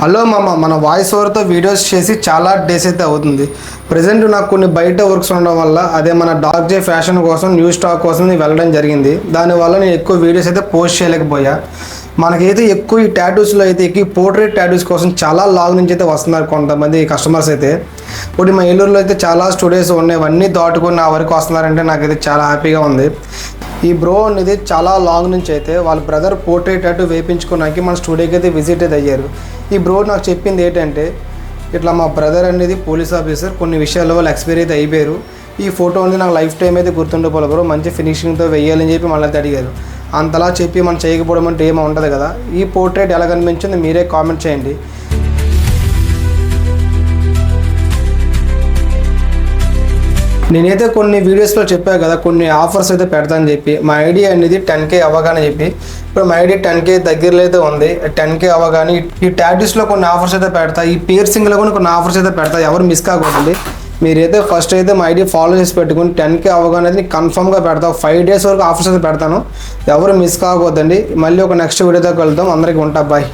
Hello మామ, మన voice ఓవర్తో videos చేసి చాలా డేస్ అయితే అవుతుంది. ప్రజెంట్ నాకు కొన్ని బయట వర్క్స్ ఉండడం వల్ల అదే మన డాగ్ జే ఫ్యాషన్ కోసం న్యూ స్టాక్ కోసం నేను వెళ్ళడం జరిగింది. దానివల్ల నేను ఎక్కువ వీడియోస్ అయితే పోస్ట్ చేయలేకపోయా. మనకైతే ఎక్కువ ఈ టాటూస్లో అయితే ఎక్కువ పోర్ట్రేట్ టాటూస్ కోసం చాలా లాంగ్ నుంచి అయితే వస్తున్నారు కొంతమంది కస్టమర్స్ అయితే. ఇప్పుడు మా ఏలూరులో అయితే చాలా స్టూడియోస్ ఉన్నాయి, అవన్నీ దాటుకొని నా వరకు వస్తున్నారంటే నాకైతే చాలా హ్యాపీగా ఉంది. ఈ బ్రో అనేది చాలా లాంగ్ నుంచి అయితే వాళ్ళ బ్రదర్ పోర్ట్రేట్ టాటూ వేయించుకోవడానికి మన స్టూడియోకి అయితే విజిట్ అయితే అయ్యారు. ఈ బ్రో నాకు చెప్పింది ఏంటంటే, ఇట్లా మా బ్రదర్ అనేది పోలీస్ ఆఫీసర్, కొన్ని విషయాల్లో వాళ్ళు ఎక్స్పైర్ అయితే అయిపోయారు. ఈ ఫోటో అనేది నాకు లైఫ్ టైం అయితే గుర్తుండిపోలే బ్రో, మంచి ఫినిషింగ్తో వేయాలని చెప్పి మళ్ళీ అడిగారు. అంతలా చెప్పి మనం చేయకపోవడం అంటే ఏమో ఉంటుంది కదా. ఈ పోర్ట్రేట్ ఎలా కనిపించింది మీరే కామెంట్ చేయండి. నేనైతే కొన్ని వీడియోస్లో చెప్పాను కదా, కొన్ని ఆఫర్స్ అయితే పెడతానని చెప్పి. మా ఐడి అనేది 10K అవ్వగానే చెప్పి, ఇప్పుడు మా ఐడి 10K దగ్గరలో అయితే ఉంది. 10K అవ్వగానే ఈ టాటూస్లో కొన్ని ఆఫర్స్ అయితే పెడతా, ఈ పియర్సింగ్లో కూడా కొన్ని ఆఫర్స్ అయితే పెడతా. ఎవరు మిస్ కాకూడదు. మీరైతే ఫస్ట్ అయితే మా ఐడి ఫాలో చేసి పెట్టుకుని 10K అవ్వగానే నీకు కన్ఫర్మ్గా పెడతా. 5 days వరకు ఆఫర్స్ అయితే పెడతాను, ఎవరు మిస్ కాకూడదండి. మళ్ళీ ఒక నెక్స్ట్ వీడియోతో కలుద్దాం. అందరికీ ఉంటా, బాయ్.